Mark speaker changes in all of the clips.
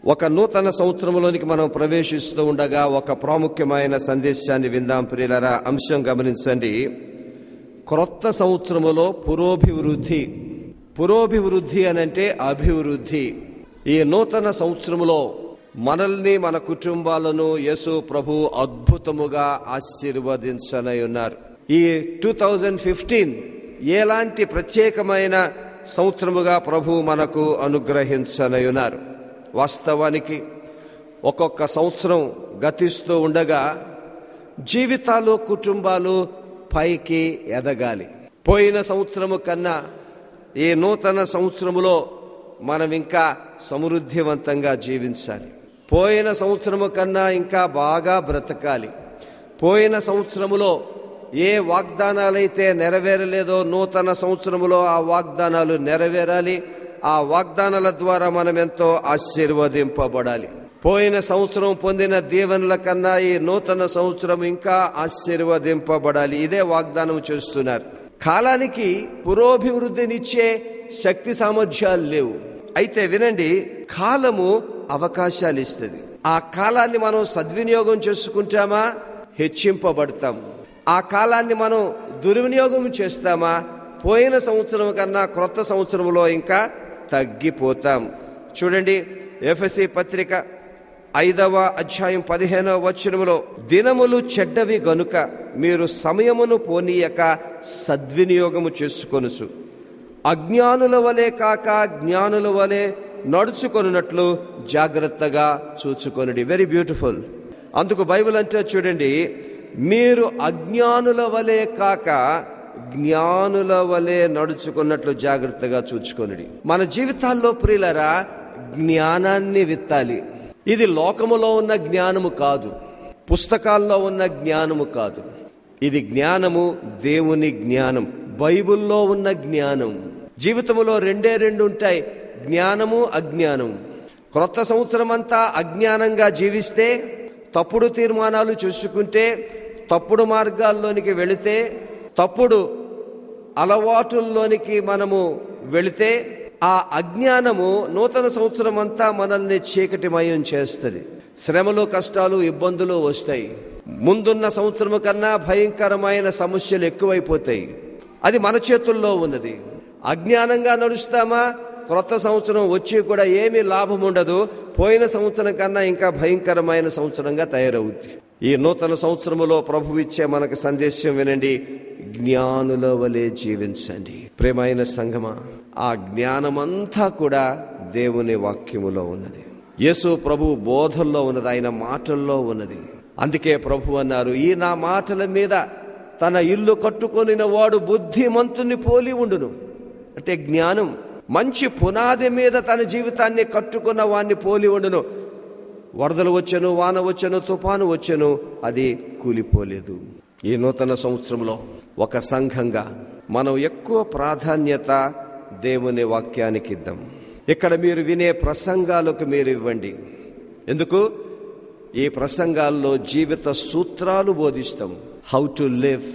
Speaker 1: ఒక నూతన సంవత్సరంలోనికి మనం ప్రవేశిస్తూ ఉండగా ఒక ప్రాముఖ్యమైన సందేశాన్ని విందాం ప్రియులారా. అంశం గమనించండి. క్రొత్త సంవత్సరములో పురోభివృద్ధి అనంటే అభివృద్ధి. ఈ నూతన సంవత్సరములో మనల్ని, మన కుటుంబాలను యేసు ప్రభు అద్భుతముగా ఆశీర్వదించనై ఉన్నారు. ఈ 2015 ఎలాంటి ప్రత్యేకమైన సంవత్సరముగా ప్రభు మనకు అనుగ్రహించనై ఉన్నారు. వాస్తవానికి ఒక్కొక్క సంవత్సరం గతిస్తూ ఉండగా జీవితాలు, కుటుంబాలు పైకి ఎదగాలి. పోయిన సంవత్సరము కన్నా ఈ నూతన సంవత్సరములో మనం ఇంకా సమృద్ధివంతంగా జీవించాలి. పోయిన సంవత్సరము కన్నా ఇంకా బాగా బ్రతకాలి. పోయిన సంవత్సరములో ఏ వాగ్దానాలైతే నెరవేరలేదో నూతన సంవత్సరములో ఆ వాగ్దానాలు నెరవేరాలి. ఆ వాగ్దానాల ద్వారా మనం ఎంతో ఆశీర్వదింపబడాలి. పోయిన సంవత్సరం పొందిన దీవెనల కన్నా ఈ నూతన సంవత్సరం ఇంకా ఆశీర్వదింపబడాలి. ఇదే వాగ్దానం చేస్తున్నారు. కాలానికి పురోభివృద్ధినిచ్చే శక్తి సామర్థ్యాలు లేవు. అయితే వినండి, కాలము అవకాశాలు ఇస్తుంది. ఆ కాలాన్ని మనం సద్వినియోగం చేసుకుంటామా హెచ్చింపబడతాం. ఆ కాలాన్ని మనం దుర్వినియోగం చేస్తామా పోయిన సంవత్సరం కన్నా క్రొత్త సంవత్సరంలో ఇంకా తగ్గిపోతాం. చూడండి, ఎఫెసీ పత్రిక 5వ అధ్యాయం 15వ వచనములో, దినములు చెడ్డవి గనుక మీరు సమయమును పోనీయక సద్వినియోగము చేసుకొనుచు అజ్ఞానుల వలె కాక జ్ఞానుల వలె నడుచుకొనున్నట్లు జాగ్రత్తగా చూచుకొనుడి. Very beautiful. అందుకు బైబిల్ అంటే చూడండి, మీరు అజ్ఞానుల వలె కాక జ్ఞానుల వలె నడుచుకున్నట్లు జాగ్రత్తగా చూచుకొనుడి. మన జీవితాల్లో ప్రియులారా జ్ఞానాన్ని విత్తాలి. ఇది లోకములో ఉన్న జ్ఞానము కాదు, పుస్తకాల్లో ఉన్న జ్ఞానము కాదు. ఇది జ్ఞానము, దేవుని జ్ఞానం, బైబిల్లో ఉన్న జ్ఞానం. జీవితంలో రెండు ఉంటాయి, జ్ఞానము, అజ్ఞానం. క్రొత్త సంవత్సరం అంతా అజ్ఞానంగా జీవిస్తే, తప్పుడు తీర్మానాలు చేసుకుంటే, తప్పుడు మార్గాల్లోనికి వెళితే, తప్పుడు అలవాటుల్లోనికి మనము వెళితే, ఆ అజ్ఞానము నూతన సంవత్సరం అంతా మనల్ని చీకటిమయం చేస్తుంది. శ్రమలు, కష్టాలు, ఇబ్బందులు వస్తాయి. ముందున్న సంవత్సరం కన్నా భయంకరమైన సమస్యలు ఎక్కువైపోతాయి. అది మన చేతుల్లో ఉన్నది. అజ్ఞానంగా నడుస్తామా, క్రొత్త సంవత్సరం వచ్చి కూడా ఏమీ లాభం ఉండదు. పోయిన సంవత్సరం కన్నా ఇంకా భయంకరమైన సంవత్సరంగా తయారవుద్ది. ఈ నూతన సంవత్సరములో ప్రభు ఇచ్చే మనకు సందేశం వినండి, జ్ఞానుల వలె జీవించండి. ప్రేమైన సంగమా, ఆ జ్ఞానమంతా కూడా దేవుని వాక్యములో ఉన్నది. యేసు ప్రభు బోధల్లో ఉన్నది, ఆయన మాటల్లో ఉన్నది. అందుకే ప్రభు అన్నారు, ఈ నా మాటల మీద తన ఇల్లు కట్టుకొనిన వాడు బుద్ధిమంతుని పోలి ఉండును. అంటే జ్ఞానం. మంచి పునాది మీద తన జీవితాన్ని కట్టుకున్న వాడిని పోలి ఉండును. వరదలు వచ్చెను, వాన వచ్చెను, తుఫాను వచ్చెను, అది కూలిపోలేదు. ఈ నూతన సంవత్సరంలో ఒక సంఘంగా మనం ఎక్కువ ప్రాధాన్యత దేవుని వాక్యానికి ఇద్దాం. ఇక్కడ మీరు వినే ప్రసంగాలకు మీరు ఇవ్వండి. ఎందుకు? ఈ ప్రసంగాల్లో జీవిత సూత్రాలు బోధిస్తాం. How to live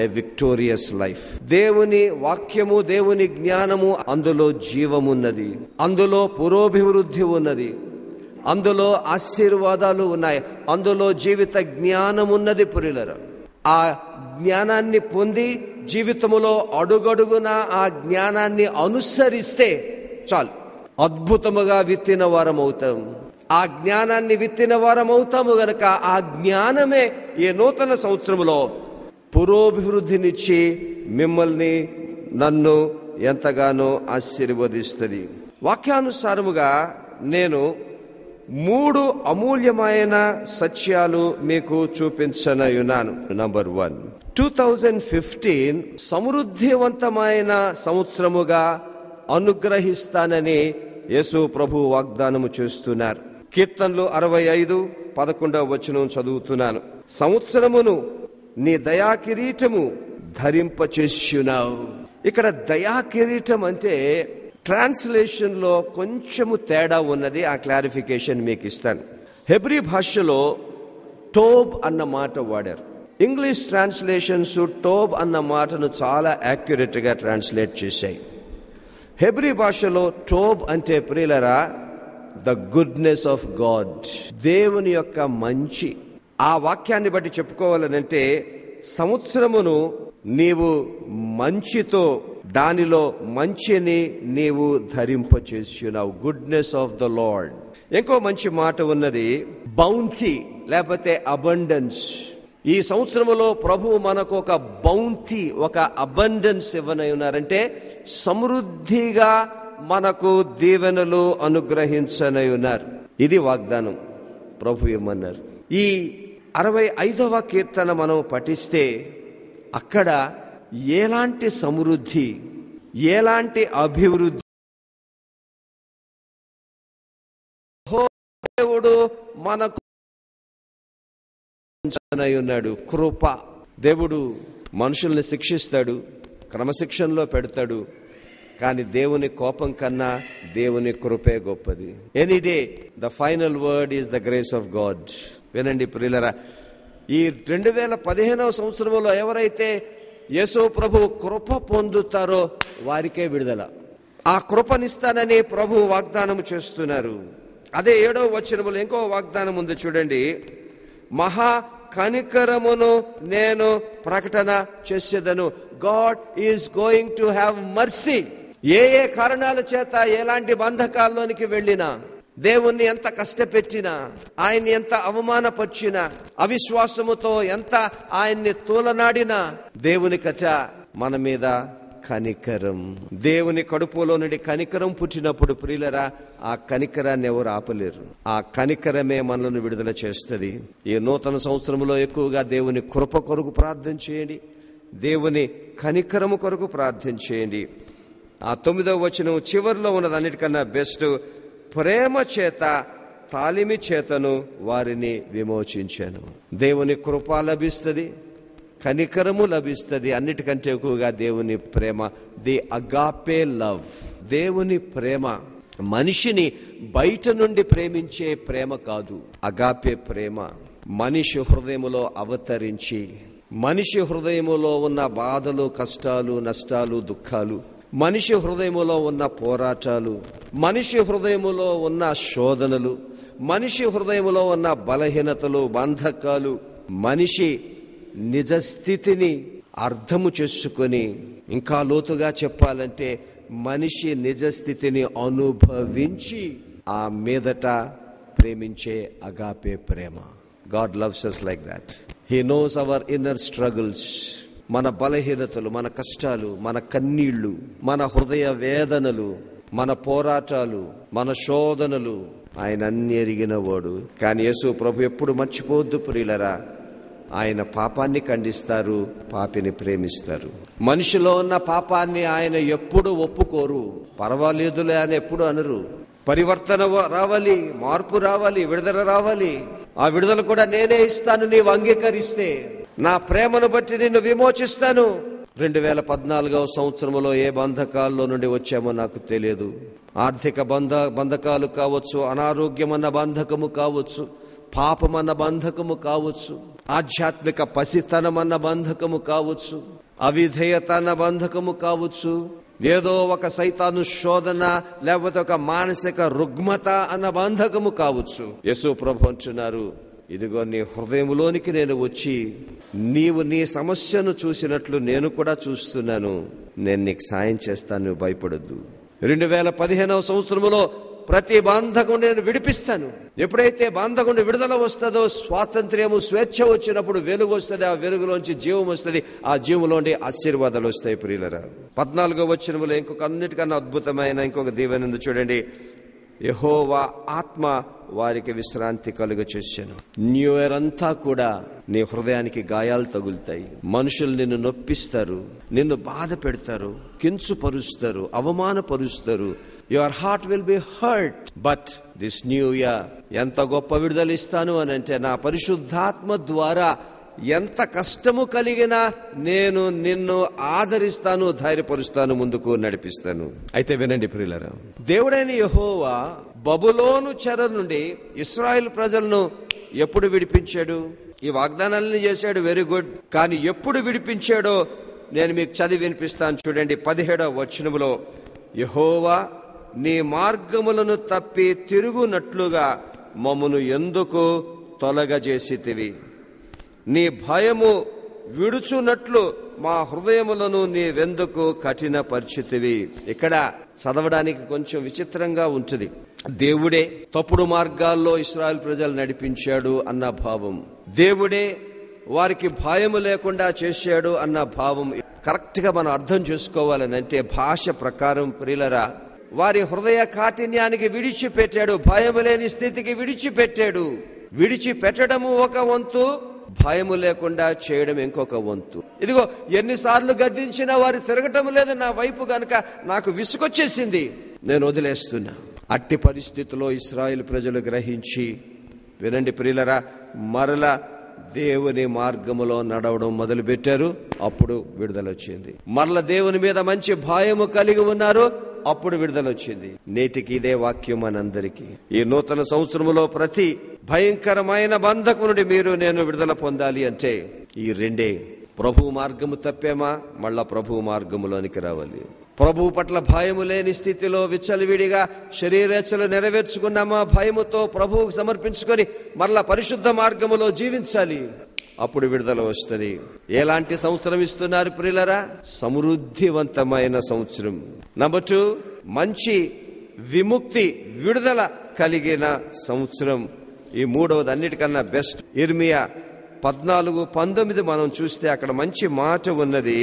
Speaker 1: a victorious life. దేవుని వాక్యము, దేవుని జ్ఞానము, అందులో జీవమున్నది, అందులో పురోభివృద్ధి ఉన్నది, అందులో ఆశీర్వాదాలు ఉన్నాయి, అందులో జీవిత జ్ఞానం ఉన్నది. ప్రియులారా, ఆ జ్ఞానాన్ని పొంది జీవితములో అడుగడుగున ఆ జ్ఞానాన్ని అనుసరిస్తే చాలు, అద్భుతముగా విత్తిన వారం అవుతాం. ఆ జ్ఞానాన్ని విత్తిన వారం అవుతాము గనక ఆ జ్ఞానమే ఈ నూతన సంవత్సరంలో పురోభివృద్ధినిచ్చి మిమ్మల్ని, నన్ను ఎంతగానో ఆశీర్వదిస్తుంది. వాక్యానుసారముగా నేను 3 అమూల్యమైన సత్యాలు మీకు చూపించనయున్నాను. నంబర్ 1, 2015 సమృద్ధివంతమైన సంవత్సరముగా అనుగ్రహిస్తానని యేసు ప్రభు వాగ్దానము చేస్తున్నారు. కీర్తనలు 65:11 వచనం చదువుతున్నాను. సంవత్సరమును నీ దయా కిరీటము ధరింపచేస్తున్నావు. ఇక్కడ దయా కిరీటం అంటే ట్రాన్స్లేషన్ లో కొంచెము తేడా ఉన్నది. ఆ క్లారిఫికేషన్ మీకు ఇస్తాను. హెబ్రీ భాషలో టోబ్ అన్న మాట వాడారు. ఇంగ్లీష్ ట్రాన్స్లేషన్స్ టోబ్ అన్న మాటను చాలా యాక్యురేట్ గా ట్రాన్స్లేట్ చేశాయి. హెబ్రీ భాషలో టోబ్ అంటే ప్రియులరా ద గుడ్నెస్ ఆఫ్ గాడ్, దేవుని యొక్క మంచి. ఆ వాక్యాన్ని బట్టి చెప్పుకోవాలనంటే సంవత్సరమును నీవు మంచితో, దానిలో మంచిని నీవు ధరింపచేస్తున్నావు. Goodness of the lord. ఇంకో మంచి మాట ఉన్నది, బౌంటీ లేకపోతే అబండెన్స్. ఈ సంవత్సరములో ప్రభువు మనకు ఒక బౌంటీ, ఒక అబండెన్స్ ఇవ్వనై ఉన్నారంటే సమృద్ధిగా మనకు దీవెనలు అనుగ్రహించనై ఉన్నారు. ఇది వాగ్దానం ప్రభు ఇమ్మన్నారు. ఈ 65వ కీర్తన మనం పఠిస్తే అక్కడ ఎలాంటి సమృద్ధి, ఎలాంటి అభివృద్ధి దేవుడు మనకు ఉన్నాడు. కృప. దేవుడు మనుషుల్ని శిక్షిస్తాడు, క్రమశిక్షణలో పెడతాడు, కానీ దేవుని కోపం కన్నా దేవుని కృపే గొప్పది. Any day the final word is the grace of God. వినండి ప్రియులరా, ఈ 2015వ సంవత్సరంలో ఎవరైతే యేసు ప్రభు కృప పొందుతారో వారికే విడుదల. ఆ కృపనిస్తానని ప్రభు వాగ్దానం చేస్తున్నారు. అదే 7వ వచనములో ఇంకో వాగ్దానం ఉంది చూడండి. మహా కనికరమును నేను ప్రకటన చేసేదను. God is going to have mercy. ఏ ఏ కారణాల చేత ఎలాంటి బంధకాల్లోనికి వెళ్ళినా, దేవుణ్ణి ఎంత కష్టపెట్టినా, ఆయన్ని ఎంత అవమానపరిచినా, అవిశ్వాసముతో ఎంత ఆయన్ని తూలనాడినా, దేవునికట మన మీద కనికరం. దేవుని కడుపులో నుండి కనికరం పుట్టినప్పుడు ప్రియులరా, ఆ కనికరాన్ని ఎవరు ఆపలేరు. ఆ కనికరమే మనల్ని విడుదల చేస్తుంది. ఈ నూతన సంవత్సరంలో ఎక్కువగా దేవుని కృప కొరకు ప్రార్థన చేయండి, దేవుని కనికరము కొరకు ప్రార్థన చేయండి. ఆ 9వ వచనం చివరిలో ఉన్నది అన్నిటికన్నా బెస్ట్. ప్రేమ చేత తాలిమి చేతను వారిని విమోచించాను. దేవుని కృప లభిస్తుంది, కనికరము లభిస్తుంది. అన్నిటికంటే ఎక్కువగా దేవుని ప్రేమ, ది అగాపే లవ్. దేవుని ప్రేమ మనిషిని బయట నుండి ప్రేమించే ప్రేమ కాదు. అగాపే ప్రేమ మనిషి హృదయములో అవతరించి, మనిషి హృదయములో ఉన్న బాధలు, కష్టాలు, నష్టాలు, దుఃఖాలు, మనిషి హృదయములో ఉన్న పోరాటాలు, మనిషి హృదయములో ఉన్న శోధనలు, మనిషి హృదయములో ఉన్న బలహీనతలు, బంధకాలు, మనిషి నిజస్థితిని అర్థము చేసుకొని, ఇంకా లోతుగా చెప్పాలంటే మనిషి నిజస్థితిని అనుభవించి ఆ మీదట ప్రేమించే agape Prema. God loves us like that. He knows our inner struggles. మన బలహీనతలు, మన కష్టాలు, మన కన్నీళ్లు, మన హృదయ వేదనలు, మన పోరాటాలు, మన శోధనలు ఆయన అన్ని ఎరిగిన వాడు. కానీ యేసు ప్రభు ఎప్పుడు మర్చిపోవద్దు ప్రియులరా, ఆయన పాపాన్ని ఖండిస్తారు, పాపిని ప్రేమిస్తారు. మనిషిలో ఉన్న పాపాన్ని ఆయన ఎప్పుడు ఒప్పుకోరు. పర్వాలేదులే అని ఎప్పుడు అనరు. పరివర్తన రావాలి, మార్పు రావాలి, విడుదల రావాలి. ఆ విడుదల కూడా నేనే ఇస్తాను నీవు అంగీకరిస్తే. నా ప్రేమను బట్టి నిన్ను విమోచిస్తాను. 2014వ సంవత్సరంలో ఏ బంధకాల్లో నుండి వచ్చామో నాకు తెలియదు. ఆర్థిక బంధకాలు కావచ్చు, అనారోగ్యం అన్న బంధకము కావచ్చు, పాపం అన్న బంధకము కావచ్చు, ఆధ్యాత్మిక పసితనం అన్న బంధకము కావచ్చు, అవిధేయత అన్న బంధకము కావచ్చు, ఏదో ఒక సైతాను శోధన, లేకపోతే ఒక మానసిక రుగ్మత అన్న బంధకము కావచ్చు. యేసు ప్రభు అంటున్నారు, ఇదిగో నీ హృదయంలోనికి నేను వచ్చి నీవు నీ సమస్యను చూసినట్లు నేను కూడా చూస్తున్నాను. నేను నీకు సాయం చేస్తాను, భయపడొద్దు. 2015వ సంవత్సరంలో ప్రతి బంధకం నేను విడిపిస్తాను. ఎప్పుడైతే బంధకుని విడుదల వస్తుందో, స్వాతంత్ర్యము, స్వేచ్ఛ వచ్చినప్పుడు వెలుగు వస్తుంది. ఆ వెలుగులోంచి జీవం వస్తుంది. ఆ జీవంలోండి ఆశీర్వాదాలు వస్తాయి ప్రియులరా. 14వ వచనములో ఇంకొక అన్నిటికన్నా అద్భుతమైన ఇంకొక దీవెన ఉంది చూడండి. యెహోవా ఆత్మ వారికి విశ్రాంతి కలుగ చేశాను. న్యూ ఇయర్ అంతా కూడా నీ హృదయానికి గాయాలు తగులుతాయి. మనుషులు నిన్ను నొప్పిస్తారు, నిన్ను బాధ పెడతారు, కించుపరుస్తారు, అవమానపరుస్తారు. Your heart will be hurt. But this new year, ఎంత గొప్ప విడుదల ఇస్తాను అని అంటే, నా పరిశుద్ధాత్మ ద్వారా ఎంత కష్టము కలిగినా నేను నిన్ను ఆదరిస్తాను, ధైర్యపరుస్తాను, ముందుకు నడిపిస్తాను. అయితే వినండి ప్రియులారా, దేవుడైన యెహోవా బబులోను చెర నుండి ఇశ్రాయేలు ప్రజలను ఎప్పుడు విడిపించాడు? ఈ వాగ్దానాలను చేశాడు, వెరీ గుడ్. కానీ ఎప్పుడు విడిపించాడో నేను మీకు చదివి వినిపిస్తాను చూడండి. 17వ వచనములో యెహోవా నీ మార్గములను తప్పి తిరుగునట్లుగా మమ్మును ఎందుకు తొలగజేసితివి? నీ భయము విడుచునట్లు మా హృదయములను నీవెందుకు కఠినపరిచితివి? ఇక్కడ చదవడానికి కొంచెం విచిత్రంగా ఉంటుంది. దేవుడే తప్పుడు మార్గాల్లో ఇశ్రాయేలు ప్రజలు నడిపించాడు అన్న భావం, దేవుడే వారికి భయము లేకుండా చేశాడు అన్న భావం కరెక్ట్ గా మనం అర్థం చేసుకోవాలని అంటే భాష ప్రకారం ప్రియులరా, వారి హృదయ కాఠిన్యానికి విడిచిపెట్టాడు, భయము లేని స్థితికి విడిచిపెట్టాడు. విడిచిపెట్టడము ఒక వంతు, భయము లేకుండా చేయడం ఇంకొక వంతు. ఇదిగో ఎన్నిసార్లు గద్దించినా వారు తిరగటం లేదు నా వైపు, గనుక నాకు విసుగొచ్చేసింది, నేను వదిలేస్తున్నా. అట్టి పరిస్థితిలో ఇశ్రాయేలు ప్రజలు గ్రహించి, వినండి ప్రియులరా, మరల దేవుని మార్గములో నడవడం మొదలు పెట్టారు. అప్పుడు విడుదల వచ్చింది. మరల దేవుని మీద మంచి భయము కలిగి ఉన్నారు. అప్పుడు విడుదల వచ్చింది. నేటికి ఇదే వాక్యం మనందరికీ. ఈ నూతన సంవత్సరములో ప్రతి భయంకరమైన బంధకం నుండి మీరు నేను విడుదల పొందాలి అంటే ఈ రెండే. ప్రభు మార్గము తప్పేమా, మళ్ళా ప్రభు మార్గములోనికి రావాలి. ప్రభువు పట్ల భయము లేని స్థితిలో విచ్చలవిడిగా శరీరేచ్ఛలు నెరవేర్చుకున్నామా, భయముతో ప్రభువుకు సమర్పించుకొని మరలా పరిశుద్ధ మార్గములో జీవించాలి. అప్పుడు విడుదల వస్తుంది. ఎలాంటి సంవత్సరం ఇస్తున్నారు ప్రియులరా? సమృద్ధివంతమైన సంవత్సరం. నంబర్ 2, మంచి విముక్తి, విడుదల కలిగిన సంవత్సరం. ఈ మూడవది అన్నిటికన్నా బెస్ట్. ఇర్మియా 14:19 మనం చూస్తే అక్కడ మంచి మాట ఉన్నది.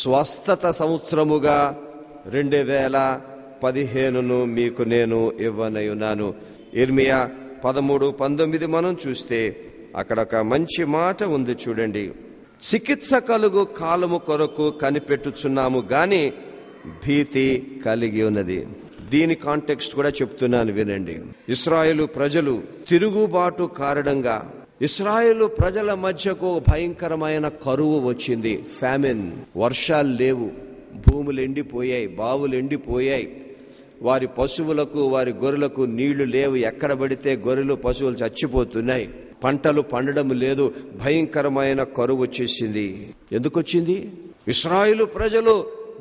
Speaker 1: స్వస్థత సంవత్సరముగా 2015 మీకు నేను ఇవ్వనయున్నాను. ఇర్మియా 13:19 మనం చూస్తే అక్కడ ఒక మంచి మాట ఉంది చూడండి. చికిత్స కలుగు కాలము కొరకు కనిపెట్టుచున్నాము గాని భీతి కలిగి ఉన్నది. దీని కాంటెక్స్ట్ కూడా చెప్తున్నాను వినండి. ఇశ్రాయేలు ప్రజలు తిరుగుబాటు కారణంగా ఇశ్రాయేలు ప్రజల మధ్యకు భయంకరమైన కరువు వచ్చింది. ఫ్యామిన్, వర్షాలు లేవు, భూములు ఎండిపోయాయి, బావులు ఎండిపోయాయి. వారి పశువులకు వారి గొర్రెలకు నీళ్లు లేవు. ఎక్కడ పడితే గొర్రెలు పశువులు చచ్చిపోతున్నాయి. పంటలు పండడం లేదు. భయంకరమైన కరువు వచ్చేసింది. ఎందుకు వచ్చింది? ఇశ్రాయేలు ప్రజలు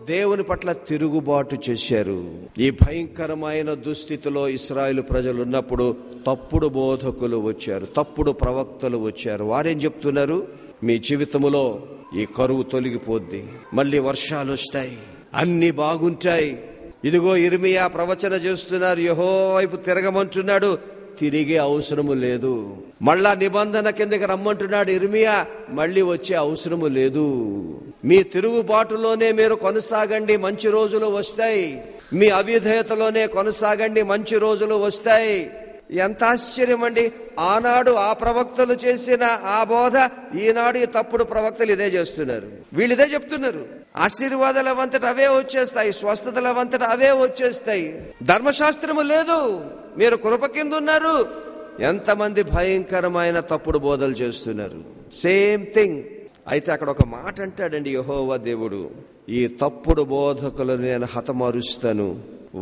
Speaker 1: దేవుని పట్ల తిరుగుబాటు చేశారు. ఈ భయంకరమైన దుస్థితిలో ఇశ్రాయేలు ప్రజలు ఉన్నప్పుడు తప్పుడు బోధకులు వచ్చారు, తప్పుడు ప్రవక్తలు వచ్చారు. వారేం చెప్తున్నారు? మీ జీవితంలో ఈ కరువు తొలగిపోద్ది, మళ్ళీ వర్షాలు వస్తాయి, అన్ని బాగుంటాయి. ఇదిగో ఇర్మియా ప్రవచన చేస్తున్నారు, యెహోవా వైపు తిరగమంటున్నాడు, తిరిగే అవసరము లేదు. మళ్ళా నిబంధన కిందకి రమ్మంటున్నాడు ఇర్మియా, మళ్ళీ వచ్చే అవసరము లేదు. మీ తిరుగుబాటులోనే మీరు కొనసాగండి, మంచి రోజులు వస్తాయి. మీ అవిధేయతలోనే కొనసాగండి, మంచి రోజులు వస్తాయి. ఎంత ఆశ్చర్యం అండి! ఆనాడు ఆ ప్రవక్తలు చేసిన ఆ బోధ ఈనాడు ఈ తప్పుడు ప్రవక్తలు ఇదే చేస్తున్నారు. వీళ్ళు ఇదే చెప్తున్నారు. ఆశీర్వాదాల వంతట అవే వచ్చేస్తాయి, స్వస్థతల వంతట అవే వచ్చేస్తాయి. ధర్మశాస్త్రము లేదు, మీరు కృప కింద ఉన్నారు. ఎంతమంది భయంకరమైన తప్పుడు బోధలు చేస్తున్నారు. Same thing. అయితే అక్కడ ఒక మాట అంటాడండి యెహోవా దేవుడు, ఈ తప్పుడు బోధకులను నేను హతమారుస్తాను,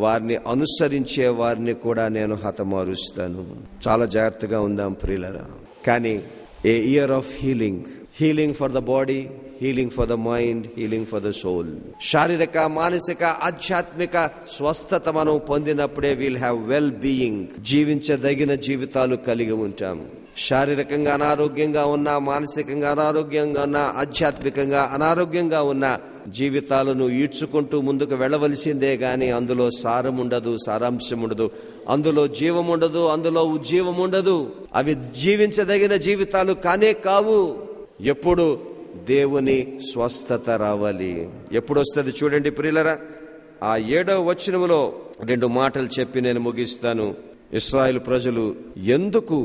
Speaker 1: వారిని అనుసరించే వారిని కూడా నేను హతమారుస్తాను. చాలా జాగ్రత్తగా ఉందాం ప్రియులారా. కానీ a year of healing, healing for the body, healing for the mind, healing for the soul. శారీరక, మానసిక, ఆధ్యాత్మిక స్వస్థత మనం పొందినప్పుడే విల్ హ్యావ్ వెల్ బీయింగ్, జీవించదగిన జీవితాలు కలిగి ఉంటాం. శారీరకంగా అనారోగ్యంగా ఉన్నా, మానసికంగా అనారోగ్యంగా ఉన్నా, ఆధ్యాత్మికంగా అనారోగ్యంగా ఉన్నా జీవితాలను ఈడ్చుకుంటూ ముందుకు వెళ్ళవలసిందే గాని అందులో సారం ఉండదు, సారాంశం ఉండదు, అందులో జీవం ఉండదు, అందులో ఉజ్జీవం ఉండదు. అవి జీవించదగిన జీవితాలు కానే కావు. ఎప్పుడు దేవుని స్వస్థత రావాలి. ఎప్పుడు వస్తుంది చూడండి ప్రియులరా. ఆ 7వ వచనములో 2 మాటలు చెప్పి నేను ముగిస్తాను. ఇశ్రాయేలు ప్రజలు ఎందుకు